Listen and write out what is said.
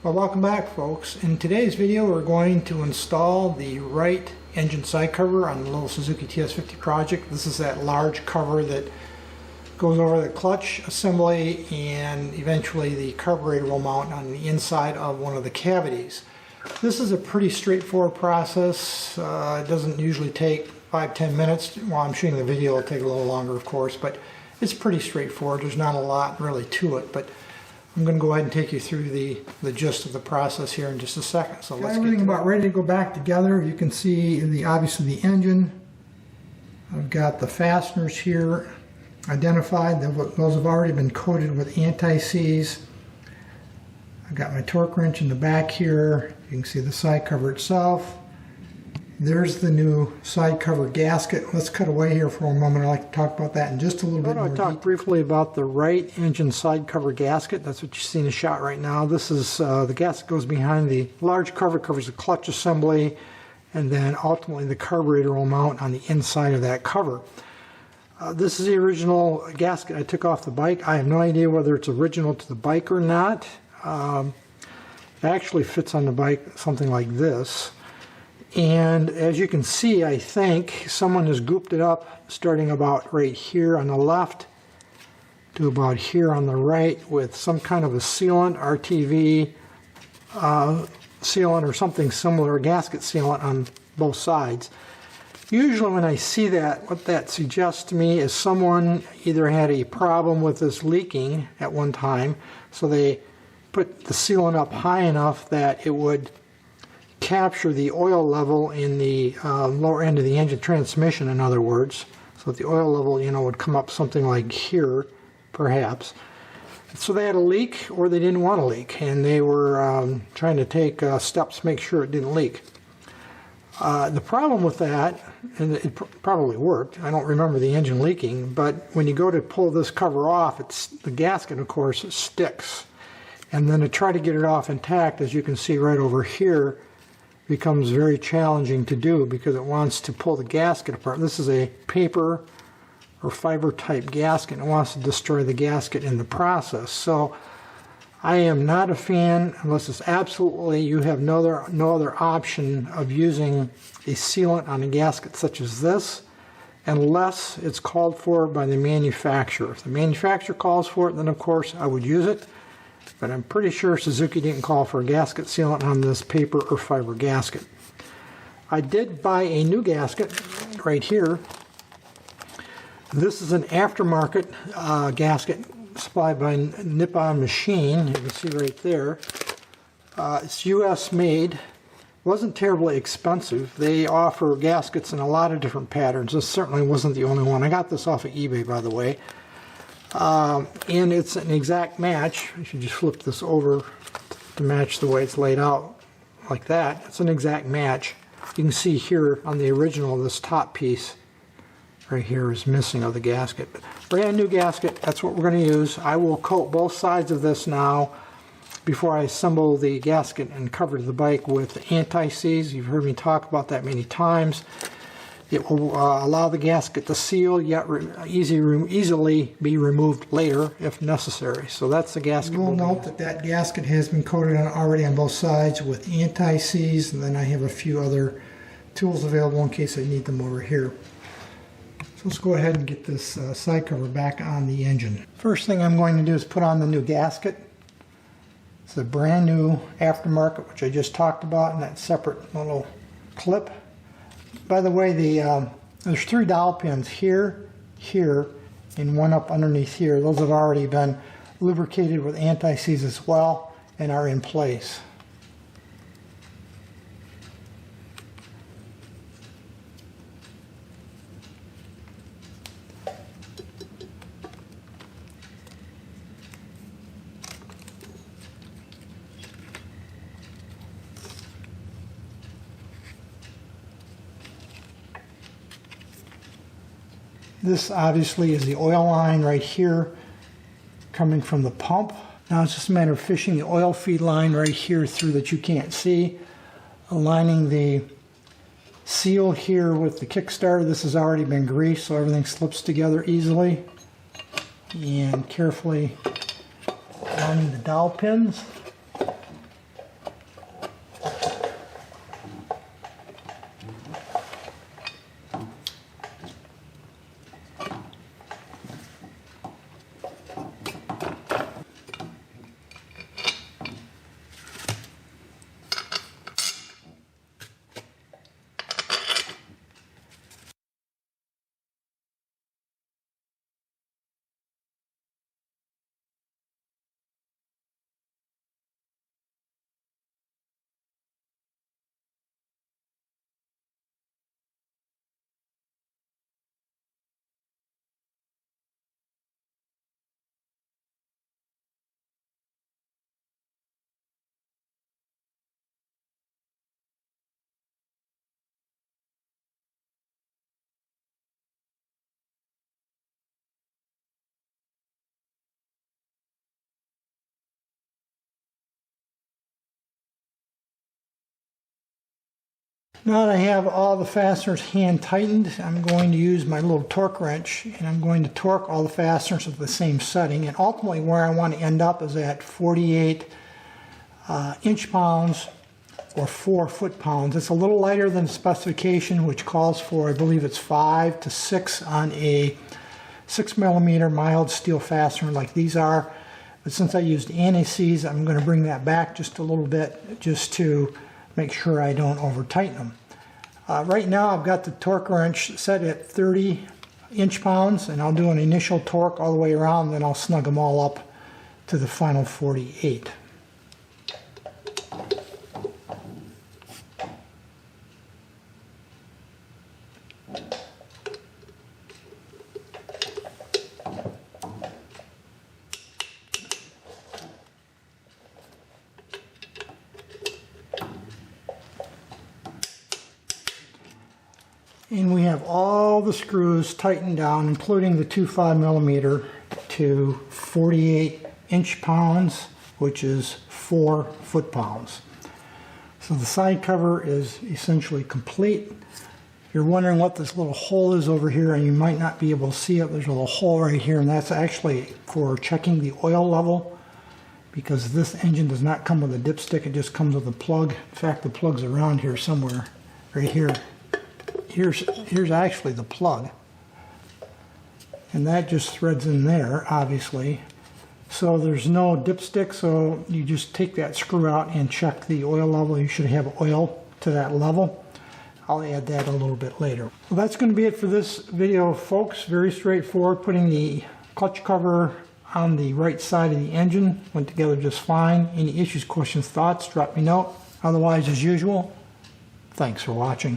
Well, welcome back, folks. In today's video we're going to install the right engine side cover on the little Suzuki TS50 project. This is that large cover that goes over the clutch assembly, and eventually the carburetor will mount on the inside of one of the cavities. This is a pretty straightforward process. It doesn't usually take 5-10 minutes. While I'm shooting the video it'll take a little longer, of course, but it's pretty straightforward. There's not a lot really to it, but I'm going to go ahead and take you through the gist of the process here in just a second. So let's get everything about ready to go back together. You can see obviously the engine. I've got the fasteners here identified. Those have already been coated with anti-seize. I've got my torque wrench in the back here. You can see the side cover itself. There's the new side cover gasket. Let's cut away here for a moment. I'd like to talk about that in just a little bit more detail. I'll talk briefly about the right engine side cover gasket. That's what you see in the shot right now. This is the gasket goes behind the large cover, covers the clutch assembly, and then ultimately the carburetor will mount on the inside of that cover. This is the original gasket I took off the bike. I have no idea whether it's original to the bike or not. It actually fits on the bike something like this. And as you can see, I think someone has gooped it up starting about right here on the left to about here on the right with some kind of a sealant, RTV sealant or something similar, a gasket sealant on both sides. Usually when I see that, what that suggests to me is someone either had a problem with this leaking at one time, so they put the sealant up high enough that it would capture the oil level in the lower end of the engine transmission, in other words, so that the oil level, would come up something like here, perhaps. So they had a leak, or they didn't want to leak, and they were trying to take steps to make sure it didn't leak. The problem with that, and it probably worked, I don't remember the engine leaking, but when you go to pull this cover off, the gasket, of course, sticks. And then to try to get it off intact, as you can see right over here, becomes very challenging to do because it wants to pull the gasket apart. This is a paper or fiber type gasket, and it wants to destroy the gasket in the process. So I am not a fan, unless it's absolutely, you have no other option of using a sealant on a gasket such as this, unless it's called for by the manufacturer. If the manufacturer calls for it, then of course I would use it. But I'm pretty sure Suzuki didn't call for a gasket sealant on this paper or fiber gasket. I did buy a new gasket right here. This is an aftermarket gasket supplied by Nippon Machine. You can see right there. It's US made. Wasn't terribly expensive. They offer gaskets in a lot of different patterns. This certainly wasn't the only one. I got this off of eBay, by the way. And it's an exact match. I should just flip this over to match the way it's laid out, like that. It's an exact match. You can see here on the original, this top piece right here is missing of the gasket. But brand new gasket, that's what we're going to use. I will coat both sides of this now before I assemble the gasket and cover the bike with anti-seize. You've heard me talk about that many times. It will allow the gasket to seal, yet easily be removed later if necessary. So that's the gasket. You'll note that gasket has been coated already on both sides with anti-seize, and then I have a few other tools available in case I need them over here. So let's go ahead and get this side cover back on the engine. First thing I'm going to do is put on the new gasket. It's a brand new aftermarket, which I just talked about in that separate little clip. By the way, there's 3 dowel pins here, here, and one up underneath here. Those have already been lubricated with anti-seize as well and are in place. This obviously is the oil line right here coming from the pump. Now it's just a matter of fishing the oil feed line right here through that you can't see, aligning the seal here with the kickstarter. This has already been greased so everything slips together easily. And carefully aligning the dowel pins. Now that I have all the fasteners hand tightened, I'm going to use my little torque wrench and I'm going to torque all the fasteners at the same setting. And ultimately where I want to end up is at 48 inch-pounds or 4 foot-pounds. It's a little lighter than the specification, which calls for, I believe it's 5 to 6 on a 6mm mild steel fastener like these are. But since I used anti-seize, I'm going to bring that back just a little bit just to make sure I don't over tighten them. Right now I've got the torque wrench set at 30 inch-pounds, and I'll do an initial torque all the way around, then I'll snug them all up to the final 48. And we have all the screws tightened down, including the two 5mm to 48 inch-pounds, which is 4 foot-pounds. So the side cover is essentially complete. If you're wondering what this little hole is over here, and you might not be able to see it, there's a little hole right here, and that's actually for checking the oil level, because this engine does not come with a dipstick, it just comes with a plug. In fact, the plug's around here somewhere, right here. Here's actually the plug, and that just threads in there, obviously. So there's no dipstick, so you just take that screw out and check the oil level. You should have oil to that level. I'll add that a little bit later. Well, that's going to be it for this video, folks. Very straightforward. Putting the clutch cover on the right side of the engine went together just fine. Any issues, questions, thoughts, drop me a note. Otherwise, as usual, thanks for watching.